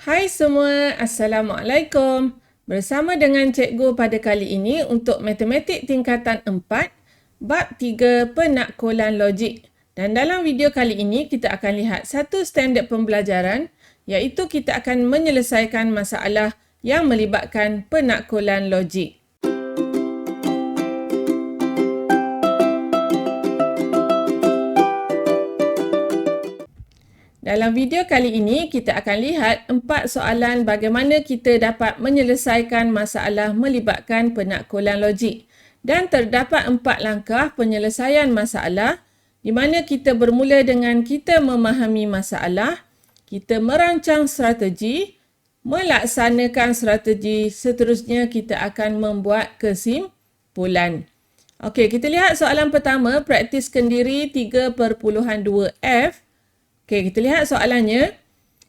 Hai semua, Assalamualaikum. Bersama dengan cikgu pada kali ini untuk matematik tingkatan 4, bab 3 penakkulan logik. Dan dalam video kali ini kita akan lihat satu standard pembelajaran iaitu kita akan menyelesaikan masalah yang melibatkan penakkulan logik. Dalam video kali ini, kita akan lihat 4 soalan bagaimana kita dapat menyelesaikan masalah melibatkan penakkulan logik. Dan terdapat 4 langkah penyelesaian masalah di mana kita bermula dengan kita memahami masalah, kita merancang strategi, melaksanakan strategi, seterusnya kita akan membuat kesimpulan. Okey, kita lihat soalan pertama, praktiskan diri 3.2F. Okey, kita lihat soalannya.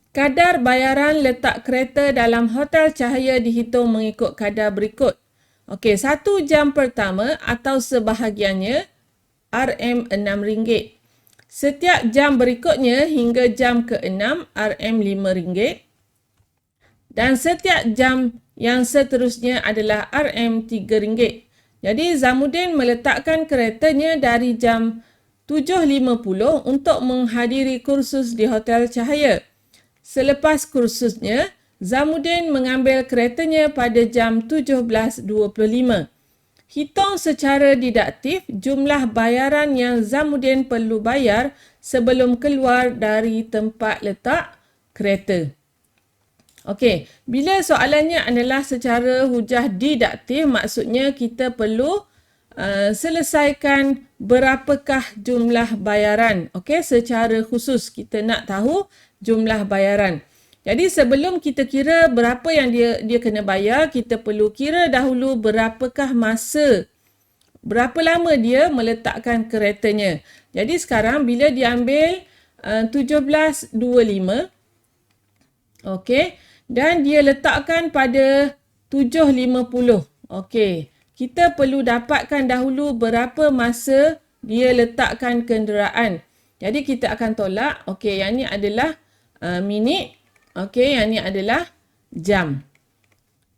Kadar bayaran letak kereta dalam hotel cahaya dihitung mengikut kadar berikut. Okey, 1 jam pertama atau sebahagiannya RM6. Setiap jam berikutnya hingga jam ke-6 RM5. Dan setiap jam yang seterusnya adalah RM3. Jadi Zamudin meletakkan keretanya dari jam 7.50 untuk menghadiri kursus di Hotel Cahaya. Selepas kursusnya, Zamudin mengambil keretanya pada jam 17.25. Hitung secara didaktif jumlah bayaran yang Zamudin perlu bayar sebelum keluar dari tempat letak kereta. Okey, bila soalannya adalah secara hujah didaktif, maksudnya kita perlu selesaikan berapakah jumlah bayaran. Okey, secara khusus kita nak tahu jumlah bayaran. Jadi sebelum kita kira berapa yang dia kena bayar, kita perlu kira dahulu berapakah masa, berapa lama dia meletakkan keretanya. Jadi sekarang bila dia ambil 17.25, okey, dan dia letakkan pada 7.50. Okey. Kita perlu dapatkan dahulu berapa masa dia letakkan kenderaan. Jadi kita akan tolak. Okey, yang ni adalah minit. Okey, yang ni adalah jam.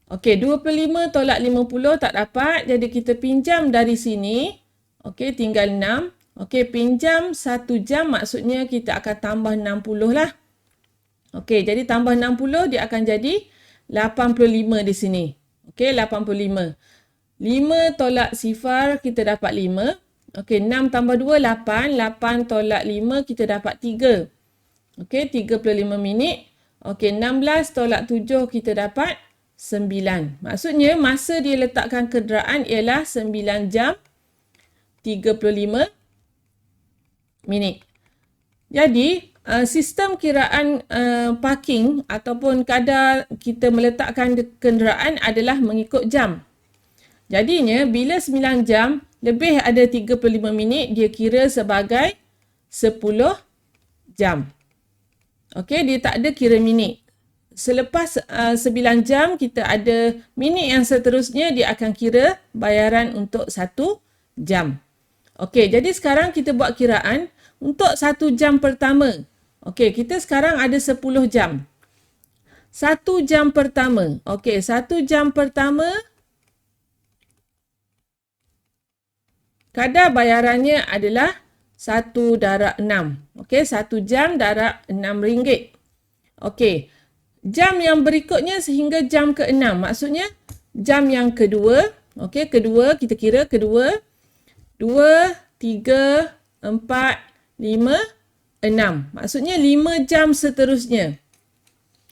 Okey, 25 tolak 50 tak dapat. Jadi kita pinjam dari sini. Okey, tinggal 6. Okey, pinjam 1 jam maksudnya kita akan tambah 60 lah. Okey, jadi tambah 60 dia akan jadi 85 di sini. Okey, 85. 5 tolak sifar, kita dapat 5. Okey, 6 tambah 2, 8. 8 tolak 5, kita dapat 3. Okey, 35 minit. Okey, 16 tolak 7, kita dapat 9. Maksudnya, masa dia letakkan kenderaan ialah 9 jam 35 minit. Jadi, sistem kiraan parking ataupun kadar kita meletakkan kenderaan adalah mengikut jam. Jadinya, bila 9 jam, lebih ada 35 minit, dia kira sebagai 10 jam. Okey, dia tak ada kira minit. Selepas 9 jam, kita ada minit yang seterusnya, dia akan kira bayaran untuk 1 jam. Okey, jadi sekarang kita buat kiraan untuk 1 jam pertama. Okey, kita sekarang ada 10 jam. 1 jam pertama. Okey, 1 jam pertama, kadar bayarannya adalah 1/6. Okey, 1 jam darab RM6. Okey, jam yang berikutnya sehingga jam ke-6. Maksudnya, jam yang kedua. Okey, kedua, kita kira kedua. 2, 3, 4, 5, 6. Maksudnya 5 jam seterusnya.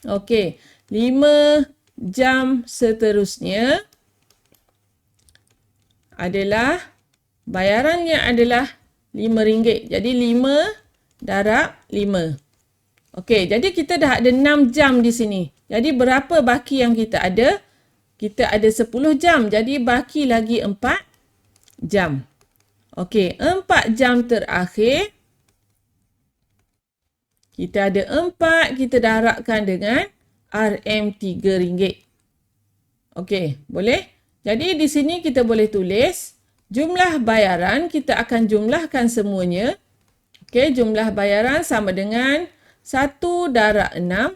Okey, 5 jam seterusnya adalah bayarannya adalah RM5. Jadi 5 darab 5. Okey, jadi kita dah ada 6 jam di sini. Jadi berapa baki yang kita ada? Kita ada 10 jam. Jadi baki lagi 4 jam. Okey, 4 jam terakhir. Kita ada 4, kita darabkan dengan RM3. Okey, boleh? Jadi di sini kita boleh tulis jumlah bayaran, kita akan jumlahkan semuanya. Okey, jumlah bayaran sama dengan 1/6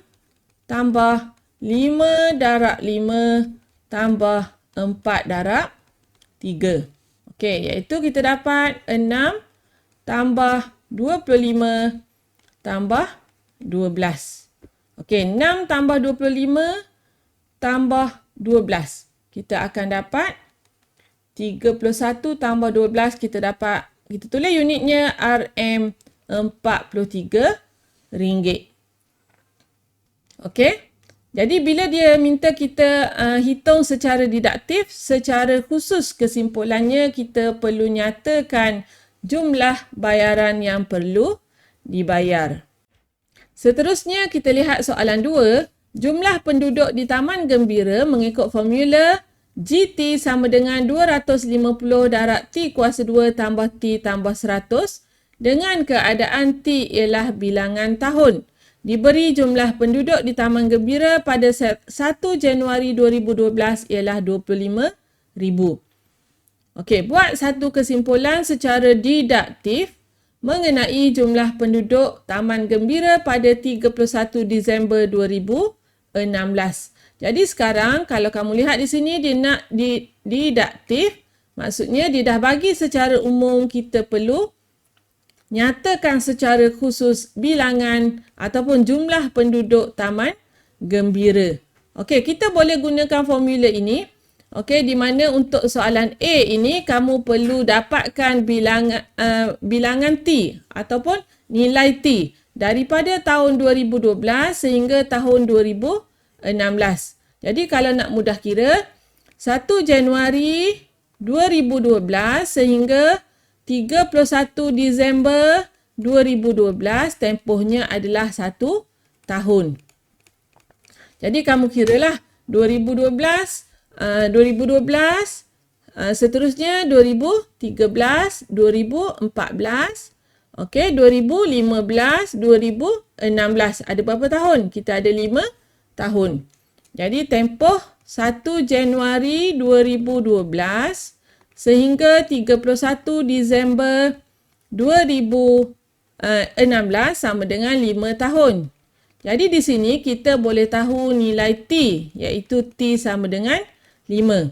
tambah 5 darab 5 tambah 4 darab 3. Okey, iaitu kita dapat 6 tambah 25 tambah 12. Okey, 6 tambah 25 tambah 12. Kita akan dapat 31 tambah 12, kita tulis unitnya RM43. Okey. Jadi bila dia minta kita hitung secara didaktif, secara khusus kesimpulannya kita perlu nyatakan jumlah bayaran yang perlu dibayar. Seterusnya kita lihat soalan 2. Jumlah penduduk di Taman Gembira mengikut formula GT sama dengan 250 darab T kuasa 2 tambah T tambah 100 dengan keadaan T ialah bilangan tahun. Diberi jumlah penduduk di Taman Gembira pada 1 Januari 2012 ialah 25,000. Okey, buat satu kesimpulan secara didaktif mengenai jumlah penduduk Taman Gembira pada 31 Disember 2016. Jadi sekarang kalau kamu lihat di sini dia nak didaktif, maksudnya dia dah bagi secara umum, kita perlu nyatakan secara khusus bilangan ataupun jumlah penduduk Taman Gembira. Okey, kita boleh gunakan formula ini. Okey, di mana untuk soalan A ini kamu perlu dapatkan bilangan T ataupun nilai T daripada tahun 2012 sehingga tahun 2016. Jadi kalau nak mudah kira, 1 Januari 2012 sehingga 31 Disember 2012 tempohnya adalah 1 tahun. Jadi kamu kiralah 2012, seterusnya 2013, 2014, okey, 2015, 2016. Ada berapa tahun? Kita ada 5 tahun. Jadi tempoh 1 Januari 2012 sehingga 31 Disember 2016 sama dengan 5 tahun. Jadi di sini kita boleh tahu nilai T, iaitu T sama dengan 5.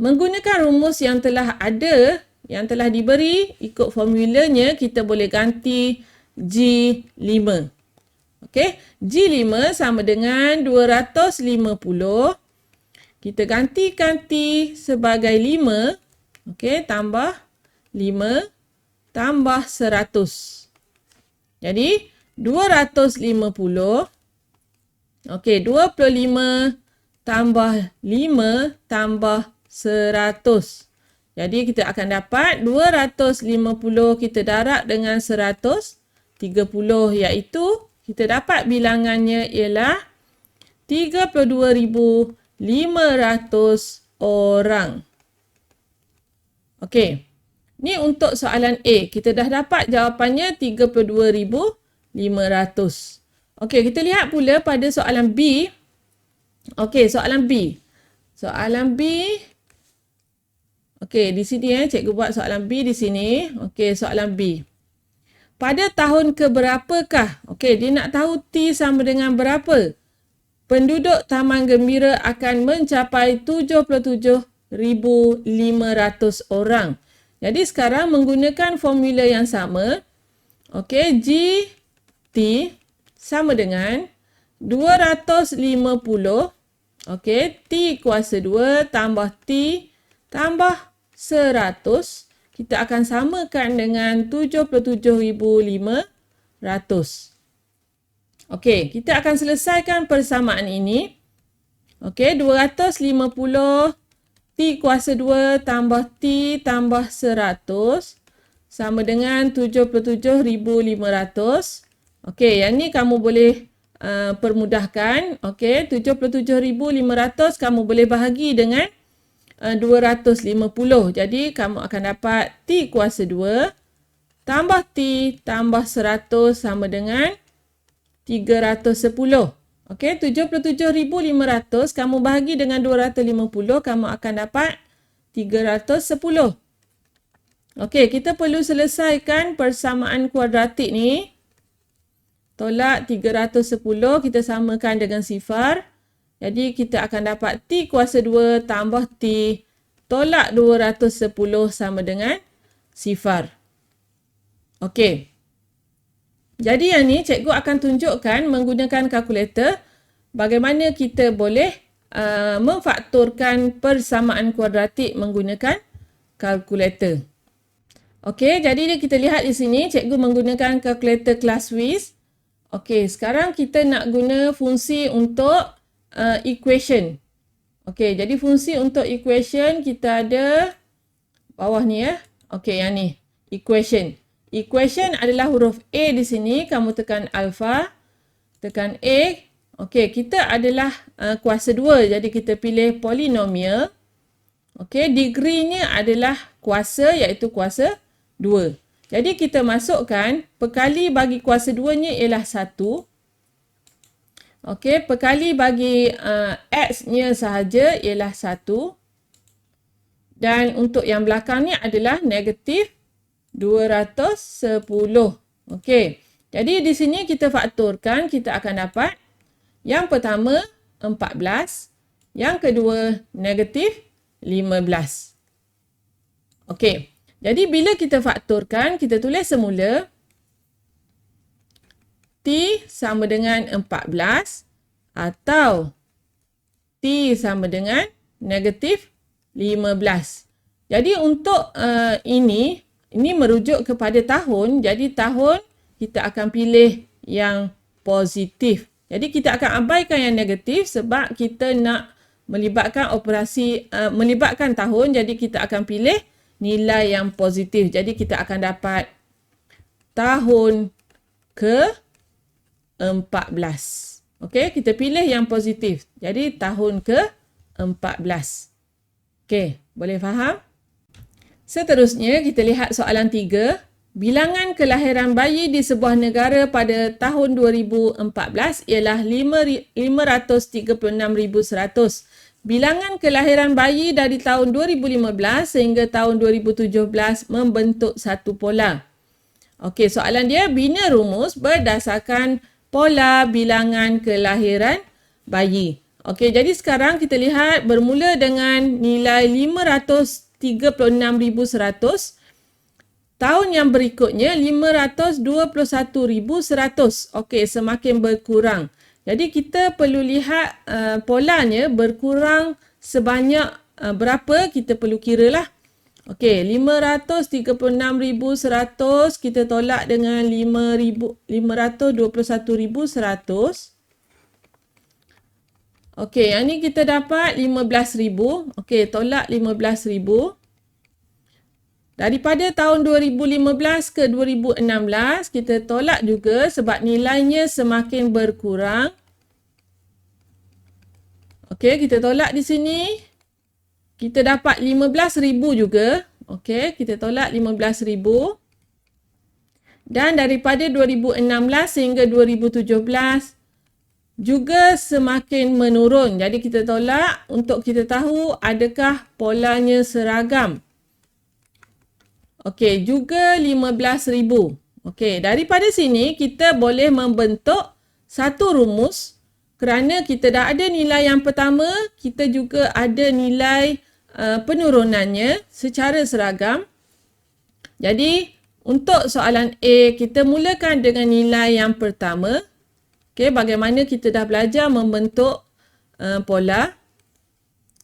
Menggunakan rumus yang telah ada, yang telah diberi, ikut formulanya kita boleh ganti G5. Okey, G5 sama dengan 250. Kita gantikan T sebagai 5. Okey, tambah 5 tambah 100. Jadi 250. Okey, 25 tambah 5 tambah 100. Jadi kita akan dapat 250 kita darab dengan 130, iaitu kita dapat bilangannya ialah 32,500 orang. Okey. Ni untuk soalan A. Kita dah dapat jawapannya 32,500. Okey, kita lihat pula pada soalan B. Okey, soalan B. Soalan B. Okey, di sini cikgu buat soalan B di sini. Okey, soalan B. Pada tahun keberapakah? Okey, dia nak tahu T sama dengan berapa. Penduduk Taman Gembira akan mencapai 77,500 orang. Jadi sekarang menggunakan formula yang sama. Okey, GT sama dengan 250. Okey, T kuasa 2 tambah T tambah 100. Kita akan samakan dengan 77,500. Okey, kita akan selesaikan persamaan ini. Okey, 250 T kuasa 2 tambah T tambah 100 sama dengan 77,500. Okey, yang ni kamu boleh permudahkan. Okey, 77,500 kamu boleh bahagi dengan 250. Jadi kamu akan dapat T kuasa 2 tambah T tambah 100 sama dengan 310. Okey, 77,500 kamu bahagi dengan 250, kamu akan dapat 310. Okey, kita perlu selesaikan persamaan kuadratik ni. tolak 310 kita samakan dengan sifar. Jadi kita akan dapat T kuasa 2 tambah T tolak 210 sama dengan sifar. Okey. Jadi yang ni cikgu akan tunjukkan menggunakan kalkulator bagaimana kita boleh memfaktorkan persamaan kuadratik menggunakan kalkulator. Okey, jadi kita lihat di sini cikgu menggunakan kalkulator kelas WIS. Okey, sekarang kita nak guna fungsi untuk equation. Okey, jadi fungsi untuk equation kita ada bawah ni ya. Okey, yang ni equation. Equation adalah huruf A di sini, kamu tekan alpha, tekan A. Okey, kita adalah kuasa 2, jadi kita pilih polinomial. Okey, degree-nya adalah kuasa iaitu kuasa 2. Jadi kita masukkan perkali bagi kuasa 2-nya ialah 1. Okey, perkali bagi X-nya sahaja ialah 1. Dan untuk yang belakangnya adalah negatif 210. Okey, jadi di sini kita faktorkan, kita akan dapat yang pertama 14, yang kedua negatif 15. Okey, jadi bila kita faktorkan, kita tulis semula T sama dengan 14 atau T sama dengan negatif 15. Jadi untuk ini merujuk kepada tahun. Jadi tahun kita akan pilih yang positif. Jadi kita akan abaikan yang negatif sebab kita nak melibatkan melibatkan tahun. Jadi kita akan pilih nilai yang positif. Jadi kita akan dapat tahun ke-14. Okey, kita pilih yang positif. Jadi tahun ke-14. Okey, boleh faham? Seterusnya kita lihat soalan 3. Bilangan kelahiran bayi di sebuah negara pada tahun 2014 ialah 536,100. Bilangan kelahiran bayi dari tahun 2015 sehingga tahun 2017 membentuk satu pola. Okey, soalan dia bina rumus berdasarkan pola bilangan kelahiran bayi. Okey, jadi sekarang kita lihat bermula dengan nilai 536,100. Tahun yang berikutnya 521,100. Okey, semakin berkurang. Jadi kita perlu lihat polanya berkurang sebanyak berapa, kita perlu kira lah. Okey, 536,100 kita tolak dengan 521,100. Okey, yang ni kita dapat 15,000. Okey, tolak 15,000. Daripada tahun 2015 ke 2016, kita tolak juga sebab nilainya semakin berkurang. Okey, kita tolak di sini. Kita dapat 15,000 juga. Okey, kita tolak 15,000. Dan daripada 2016 hingga 2017 juga semakin menurun. Jadi kita tolak untuk kita tahu adakah polanya seragam. Okey, juga 15,000. Okey, daripada sini kita boleh membentuk satu rumus kerana kita dah ada nilai yang pertama, kita juga ada nilai penurunannya secara seragam. Jadi, untuk soalan A, kita mulakan dengan nilai yang pertama. Okey, bagaimana kita dah belajar membentuk pola.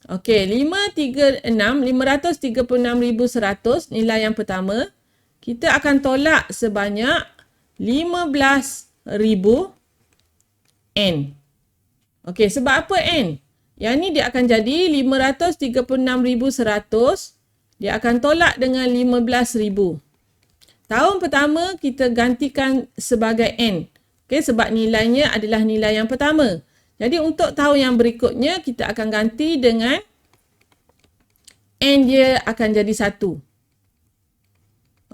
Okey, 536,100 nilai yang pertama. Kita akan tolak sebanyak 15,000 N. Okey, sebab apa N? Yang ni dia akan jadi 536,100. Dia akan tolak dengan 15,000. Tahun pertama kita gantikan sebagai N. Okey, sebab nilainya adalah nilai yang pertama. Jadi untuk tahun yang berikutnya kita akan ganti dengan N dia akan jadi 1.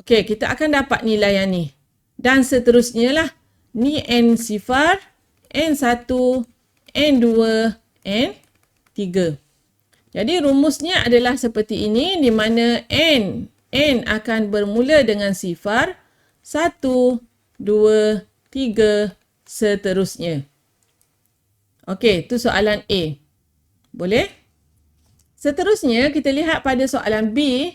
Okey, kita akan dapat nilai yang ni. Dan seterusnya lah. Ni N sifar, N1, N2, N3. Jadi rumusnya adalah seperti ini di mana N akan bermula dengan sifar 1, 2, 3, seterusnya. Okey, itu soalan A. Boleh? Seterusnya, kita lihat pada soalan B.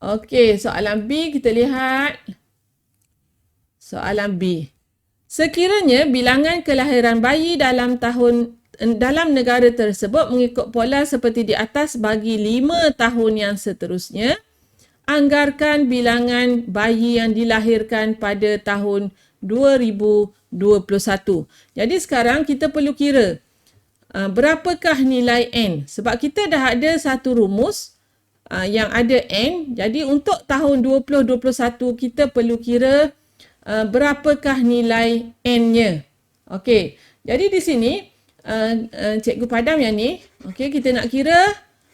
Okey, soalan B kita lihat. Soalan B. Sekiranya bilangan kelahiran bayi dalam negara tersebut mengikut pola seperti di atas bagi 5 tahun yang seterusnya, anggarkan bilangan bayi yang dilahirkan pada tahun 2021. Jadi sekarang kita perlu kira berapakah nilai N. Sebab kita dah ada satu rumus yang ada N. Jadi untuk tahun 2021 kita perlu kira berapakah nilai N-nya. Okey. Jadi di sini Cikgu Padam yang ni, okey, kita nak kira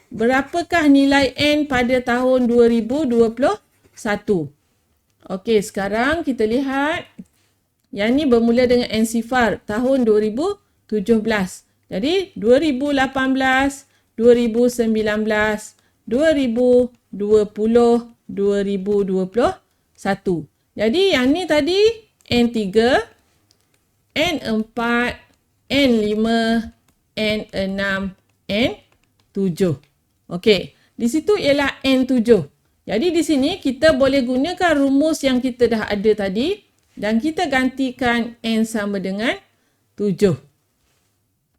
berapakah nilai N pada tahun 2021. Okey, sekarang kita lihat yang ni bermula dengan N sifar tahun 2017. Jadi 2018, 2019, 2020, 2021. Jadi yang ni tadi N3, N4, N5, N6, N7. Okey, di situ ialah N7. Jadi di sini kita boleh gunakan rumus yang kita dah ada tadi dan kita gantikan N sama dengan 7.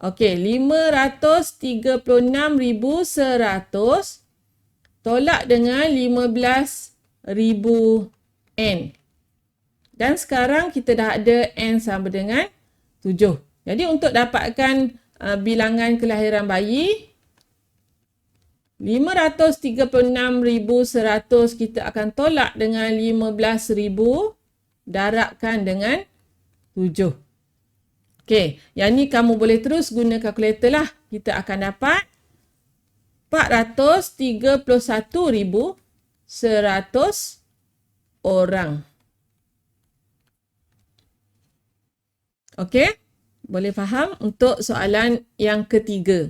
Okey, 536,100 tolak dengan 15,000 N. Dan sekarang kita dah ada N sama dengan 7. Jadi untuk dapatkan bilangan kelahiran bayi, 536,100 kita akan tolak dengan 15,000 darabkan dengan 7. Okey, yang ni kamu boleh terus guna kalkulator lah. Kita akan dapat 431,100 orang. Okey, boleh faham untuk soalan yang ketiga.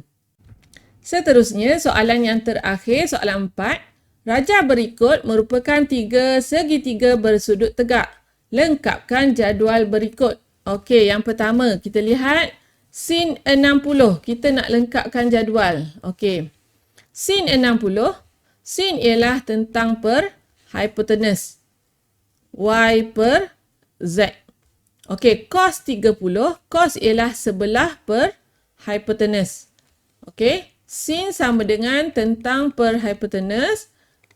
Seterusnya, soalan yang terakhir, soalan 4. Rajah berikut merupakan 3 segitiga bersudut tegak. Lengkapkan jadual berikut. Okey, yang pertama kita lihat sin 60. Kita nak lengkapkan jadual. Okey. Sin 60. Sin ialah tentang per hipotenus. Y per Z. Okey, cos 30. Cos ialah sebelah per hipotenus. Okey. Sin sama dengan tentang per hipotenus.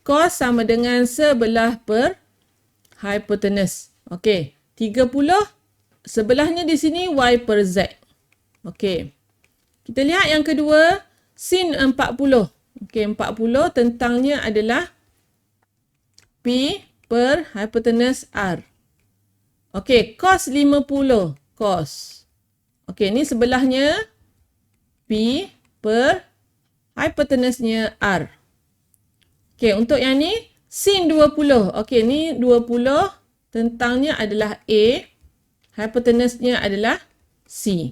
Cos sama dengan sebelah per hipotenus. Okey. 30. Sebelahnya di sini Y per Z. Okey. Kita lihat yang kedua, sin 40. Okey, 40 tentangnya adalah P per hipotenus R. Okey, cos 50. Cos. Okey, ni sebelahnya P per hipotenusnya R. Okey, untuk yang ni, sin 20. Okey, ni 20 tentangnya adalah A. Hipotenusnya adalah C.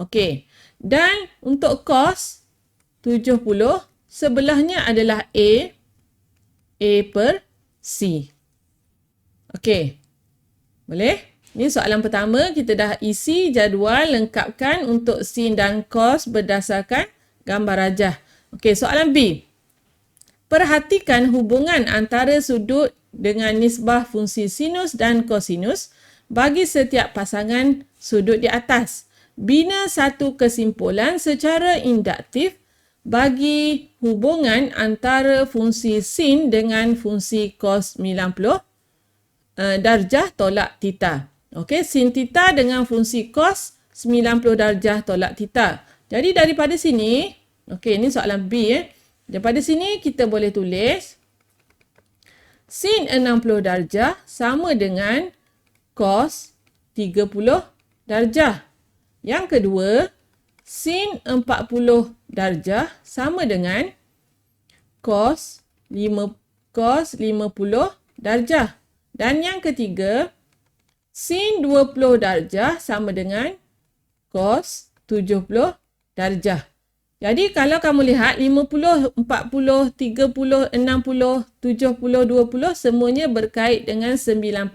Okey. Dan untuk cos 70, sebelahnya adalah A. A per C. Okey. Boleh? Ini soalan pertama. Kita dah isi jadual lengkapkan untuk sin dan cos berdasarkan gambar rajah. Okey, soalan B. Perhatikan hubungan antara sudut dengan nisbah fungsi sinus dan kosinus bagi setiap pasangan sudut di atas. Bina satu kesimpulan secara induktif bagi hubungan antara fungsi sin dengan fungsi cos 90 darjah tolak theta. Okey, sin theta dengan fungsi cos 90 darjah tolak theta. Jadi daripada sini, okey, ini soalan B. Daripada sini kita boleh tulis sin 60 darjah sama dengan cos 30 darjah. Yang kedua, sin 40 darjah sama dengan cos 50 darjah. Dan yang ketiga, sin 20 darjah sama dengan cos 70 darjah. Jadi kalau kamu lihat 50, 40, 30, 60, 70, 20 semuanya berkait dengan 90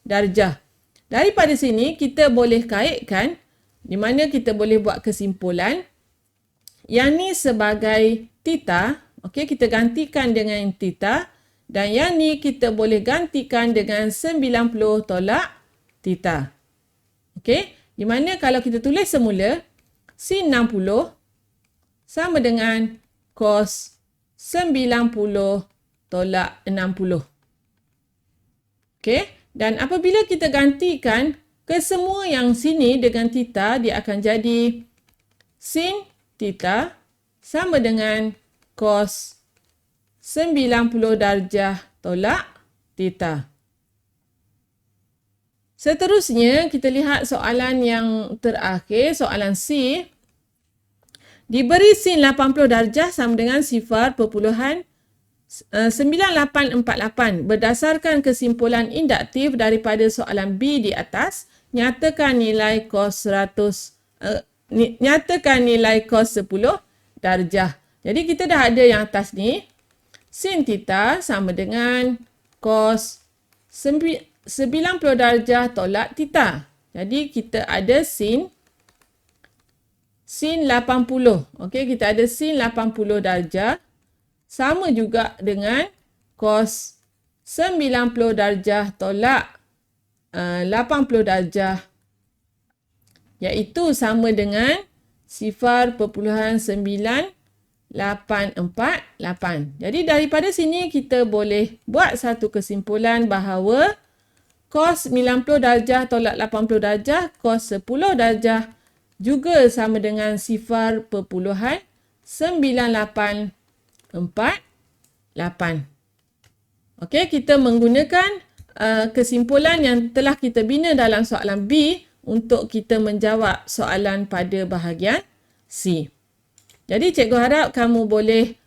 darjah. Daripada sini kita boleh kaitkan di mana kita boleh buat kesimpulan. Yang ni sebagai theta, okey, kita gantikan dengan theta, dan yang ni kita boleh gantikan dengan 90 tolak theta. Okey, di mana kalau kita tulis semula sin 60 sama dengan cos 90 tolak 60. Okey, dan apabila kita gantikan ke semua yang sini dengan theta, dia akan jadi sin theta sama dengan cos 90 darjah tolak theta. Seterusnya, kita lihat soalan yang terakhir, soalan C. Diberi sin 80 darjah sama dengan 0.9848. Berdasarkan kesimpulan induktif daripada soalan B di atas, nyatakan nilai cos 10 darjah. Jadi kita dah ada yang atas ni. Sin theta sama dengan cos 90 darjah tolak theta. Jadi kita ada sin 80. Okey, kita ada sin 80 darjah sama juga dengan cos 90 darjah tolak 80 darjah, iaitu sama dengan 0.948. Jadi daripada sini kita boleh buat satu kesimpulan bahawa cos 90 darjah tolak 80 darjah, cos 10 darjah juga sama dengan 0.9848. Okey, kita menggunakan kesimpulan yang telah kita bina dalam soalan B untuk kita menjawab soalan pada bahagian C. Jadi cikgu harap kamu boleh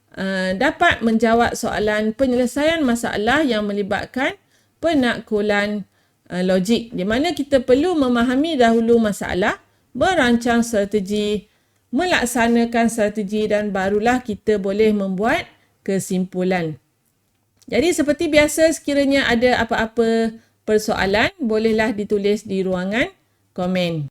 dapat menjawab soalan penyelesaian masalah yang melibatkan penakkulan logik, di mana kita perlu memahami dahulu masalah, merancang strategi, melaksanakan strategi, dan barulah kita boleh membuat kesimpulan. Jadi seperti biasa, sekiranya ada apa-apa persoalan, bolehlah ditulis di ruangan komen.